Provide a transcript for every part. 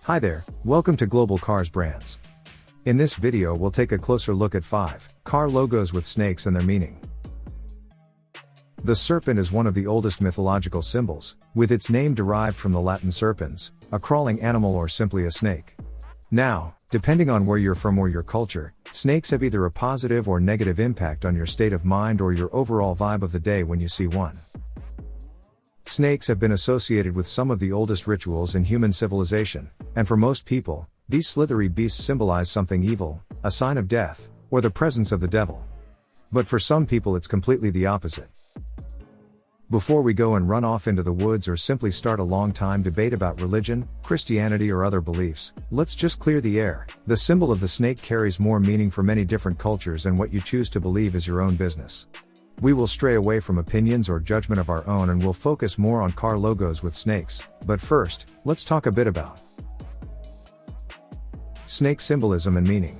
Hi there, welcome to Global Cars Brands. In this video we'll take a closer look at 5 car logos with snakes and their meaning. The serpent is one of the oldest mythological symbols, with its name derived from the Latin serpens, a crawling animal or simply a snake. Now, depending on where you're from or your culture, snakes have either a positive or negative impact on your state of mind or your overall vibe of the day when you see one. Snakes have been associated with some of the oldest rituals in human civilization, and for most people, these slithery beasts symbolize something evil, a sign of death, or the presence of the devil. But for some people it's completely the opposite. Before we go and run off into the woods or simply start a long-time debate about religion, Christianity or other beliefs, let's just clear the air. The symbol of the snake carries more meaning for many different cultures, and what you choose to believe is your own business. We will stray away from opinions or judgment of our own and will focus more on car logos with snakes, but first, let's talk a bit about snake symbolism and meaning.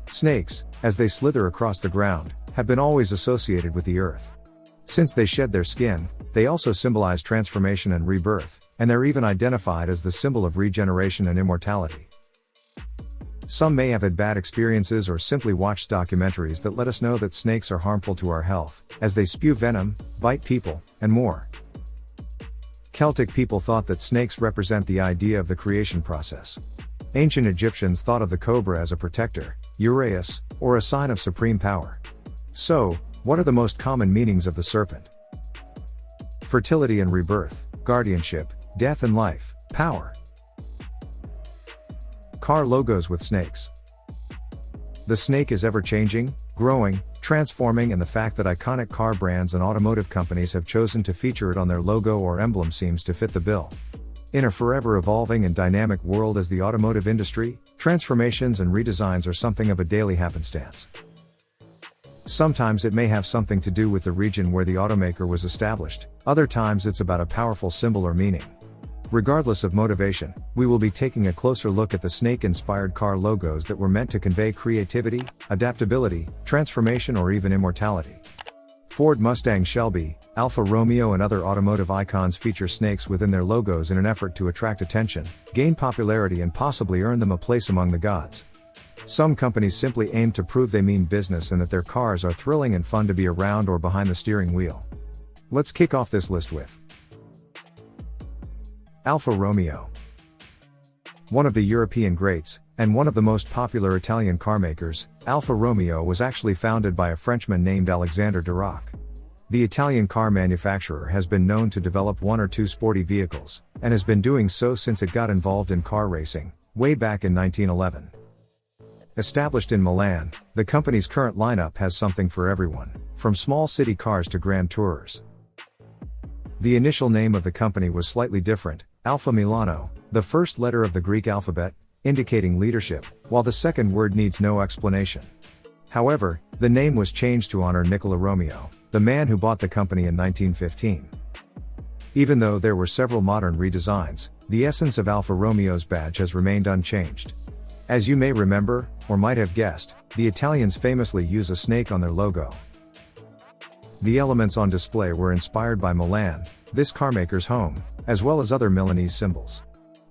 Snakes, as they slither across the ground, have been always associated with the earth. Since they shed their skin, they also symbolize transformation and rebirth, and they're even identified as the symbol of regeneration and immortality. Some may have had bad experiences or simply watched documentaries that let us know that snakes are harmful to our health, as they spew venom, bite people, and more. Celtic people thought that snakes represent the idea of the creation process. Ancient Egyptians thought of the cobra as a protector, uraeus, or a sign of supreme power. So, what are the most common meanings of the serpent? Fertility and rebirth, guardianship, death and life, power. Car logos with snakes. The snake is ever-changing, growing, transforming, and the fact that iconic car brands and automotive companies have chosen to feature it on their logo or emblem seems to fit the bill. In a forever evolving and dynamic world as the automotive industry, transformations and redesigns are something of a daily happenstance. Sometimes it may have something to do with the region where the automaker was established, other times it's about a powerful symbol or meaning. Regardless of motivation, we will be taking a closer look at the snake-inspired car logos that were meant to convey creativity, adaptability, transformation, or even immortality. Ford Mustang, Shelby, Alfa Romeo and other automotive icons feature snakes within their logos in an effort to attract attention, gain popularity and possibly earn them a place among the gods. Some companies simply aim to prove they mean business and that their cars are thrilling and fun to be around or behind the steering wheel. Let's kick off this list with Alfa Romeo. One of the European greats, and one of the most popular Italian carmakers, Alfa Romeo was actually founded by a Frenchman named Alexander Zarooq. The Italian car manufacturer has been known to develop one or two sporty vehicles, and has been doing so since it got involved in car racing, way back in 1911. Established in Milan, the company's current lineup has something for everyone, from small city cars to grand tourers. The initial name of the company was slightly different, Alfa Milano, the first letter of the Greek alphabet, indicating leadership, while the second word needs no explanation. However, the name was changed to honor Nicola Romeo, the man who bought the company in 1915. Even though there were several modern redesigns, the essence of Alfa Romeo's badge has remained unchanged. As you may remember, or might have guessed, the Italians famously use a snake on their logo. The elements on display were inspired by Milan, this carmaker's home, as well as other Milanese symbols.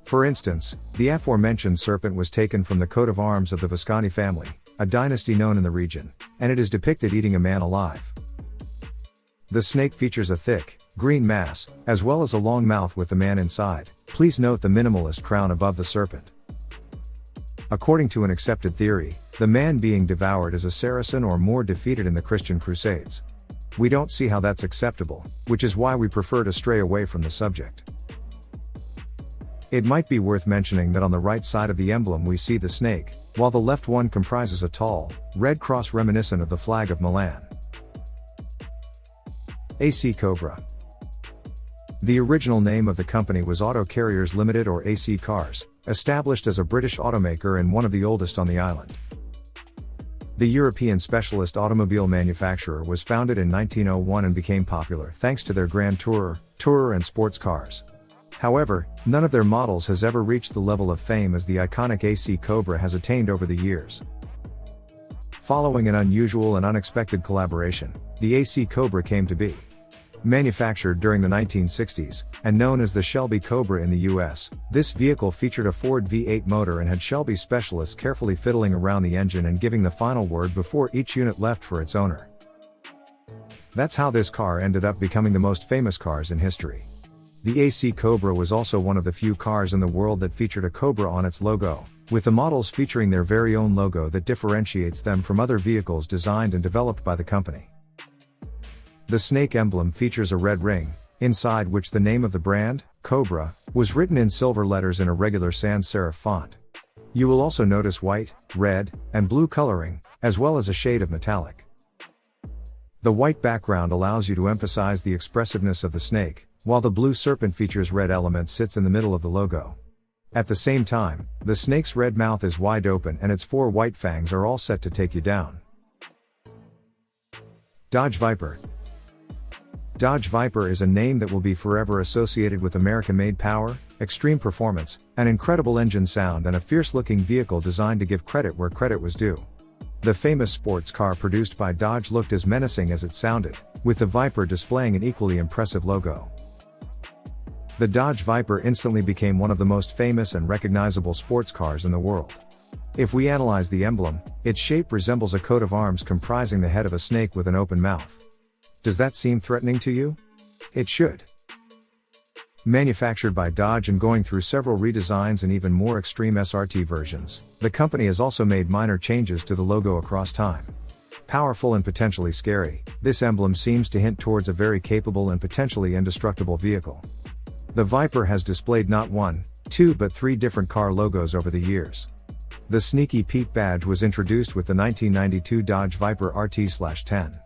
For instance, the aforementioned serpent was taken from the coat of arms of the Visconti family, a dynasty known in the region, and it is depicted eating a man alive. The snake features a thick, green mass, as well as a long mouth with the man inside. Please note the minimalist crown above the serpent. According to an accepted theory, the man being devoured is a Saracen or more defeated in the Christian Crusades. We don't see how that's acceptable, which is why we prefer to stray away from the subject. It might be worth mentioning that on the right side of the emblem we see the snake, while the left one comprises a tall, red cross reminiscent of the flag of Milan. AC Cobra. The original name of the company was Auto Carriers Limited or AC Cars, established as a British automaker and one of the oldest on the island. The European specialist automobile manufacturer was founded in 1901 and became popular thanks to their Grand Tourer and sports cars. However, none of their models has ever reached the level of fame as the iconic AC Cobra has attained over the years. Following an unusual and unexpected collaboration, the AC Cobra came to be. Manufactured during the 1960s, and known as the Shelby Cobra in the US, this vehicle featured a Ford V8 motor and had Shelby specialists carefully fiddling around the engine and giving the final word before each unit left for its owner. That's how this car ended up becoming the most famous cars in history. The AC Cobra was also one of the few cars in the world that featured a cobra on its logo, with the models featuring their very own logo that differentiates them from other vehicles designed and developed by the company. The snake emblem features a red ring, inside which the name of the brand, Cobra, was written in silver letters in a regular sans serif font. You will also notice white, red, and blue coloring, as well as a shade of metallic. The white background allows you to emphasize the expressiveness of the snake, while the blue serpent features red elements sits in the middle of the logo. At the same time, the snake's red mouth is wide open and its 4 white fangs are all set to take you down. Dodge Viper. Dodge Viper is a name that will be forever associated with American-made power, extreme performance, an incredible engine sound and a fierce-looking vehicle designed to give credit where credit was due. The famous sports car produced by Dodge looked as menacing as it sounded, with the Viper displaying an equally impressive logo. The Dodge Viper instantly became one of the most famous and recognizable sports cars in the world. If we analyze the emblem, its shape resembles a coat of arms comprising the head of a snake with an open mouth. Does that seem threatening to you? It should. Manufactured by Dodge and going through several redesigns and even more extreme SRT versions, the company has also made minor changes to the logo across time. Powerful and potentially scary, this emblem seems to hint towards a very capable and potentially indestructible vehicle. The Viper has displayed not 1, 2 but 3 different car logos over the years. The Sneaky Pete badge was introduced with the 1992 Dodge Viper RT/10.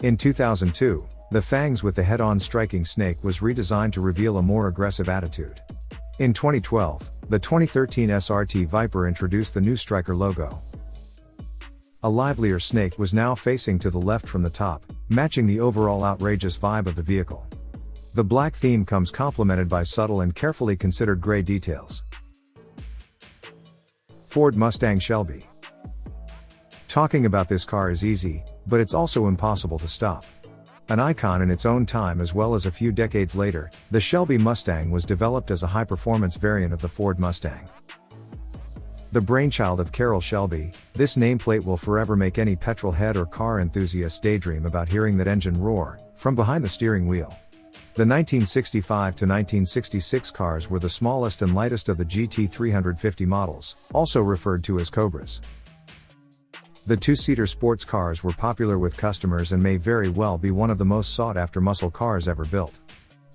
In 2002, the fangs with the head-on striking snake was redesigned to reveal a more aggressive attitude. In 2012, the 2013 SRT Viper introduced the new striker logo. A livelier snake was now facing to the left from the top, matching the overall outrageous vibe of the vehicle. The black theme comes complemented by subtle and carefully considered gray details. Ford Mustang Shelby. Talking about this car is easy, but it's also impossible to stop. An icon in its own time as well as a few decades later, the Shelby Mustang was developed as a high-performance variant of the Ford Mustang. The brainchild of Carroll Shelby, this nameplate will forever make any petrolhead or car enthusiast daydream about hearing that engine roar from behind the steering wheel. The 1965 to 1966 cars were the smallest and lightest of the GT 350 models, also referred to as Cobras. The 2-seater sports cars were popular with customers and may very well be one of the most sought-after muscle cars ever built.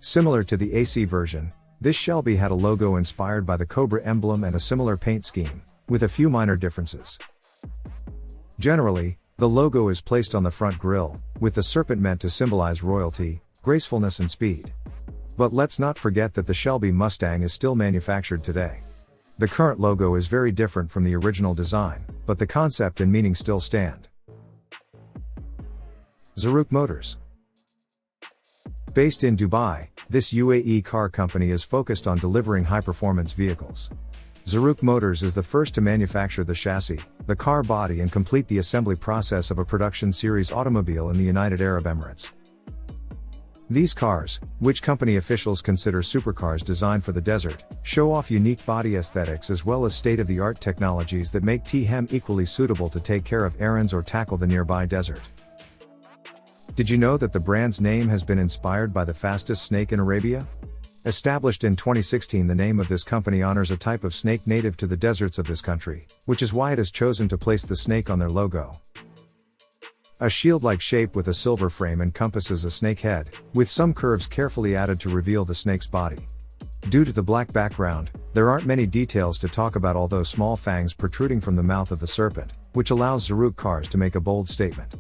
Similar to the AC version, this Shelby had a logo inspired by the Cobra emblem and a similar paint scheme, with a few minor differences. Generally, the logo is placed on the front grille, with the serpent meant to symbolize royalty, gracefulness and speed. But let's not forget that the Shelby Mustang is still manufactured today. The current logo is very different from the original design, but the concept and meaning still stand. Zarooq Motors. Based in Dubai, this UAE car company is focused on delivering high-performance vehicles. Zarooq Motors is the first to manufacture the chassis, the car body and complete the assembly process of a production series automobile in the United Arab Emirates. These cars, which company officials consider supercars designed for the desert, show off unique body aesthetics as well as state-of-the-art technologies that make THEM equally suitable to take care of errands or tackle the nearby desert. Did you know that the brand's name has been inspired by the fastest snake in Arabia? Established in 2016, the name of this company honors a type of snake native to the deserts of this country, which is why it has chosen to place the snake on their logo. A shield-like shape with a silver frame encompasses a snake head, with some curves carefully added to reveal the snake's body. Due to the black background, there aren't many details to talk about, although small fangs protruding from the mouth of the serpent, which allows Zarooq cars to make a bold statement.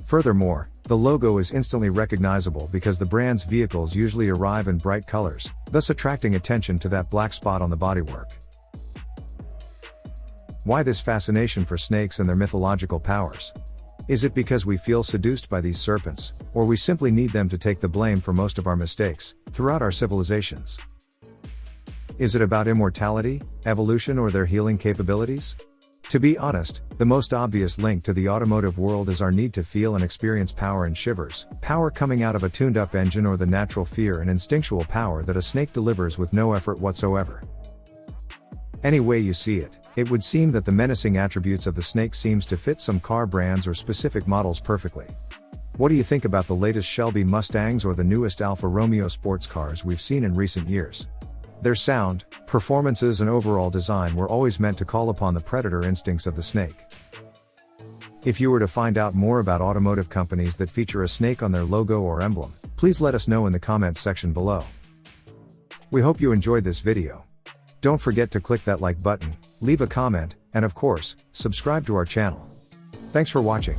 Furthermore, the logo is instantly recognizable because the brand's vehicles usually arrive in bright colors, thus attracting attention to that black spot on the bodywork. Why this fascination for snakes and their mythological powers? Is it because we feel seduced by these serpents, or we simply need them to take the blame for most of our mistakes throughout our civilizations? Is it about immortality, evolution or their healing capabilities? To be honest, the most obvious link to the automotive world is our need to feel and experience power and shivers, power coming out of a tuned-up engine, or the natural fear and instinctual power that a snake delivers with no effort whatsoever. Any way you see it, it would seem that the menacing attributes of the snake seems to fit some car brands or specific models perfectly. What do you think about the latest Shelby Mustangs or the newest Alfa Romeo sports cars we've seen in recent years? Their sound, performances and overall design were always meant to call upon the predator instincts of the snake. If you were to find out more about automotive companies that feature a snake on their logo or emblem, please let us know in the comments section below. We hope you enjoyed this video. Don't forget to click that like button, leave a comment, and of course, subscribe to our channel. Thanks for watching.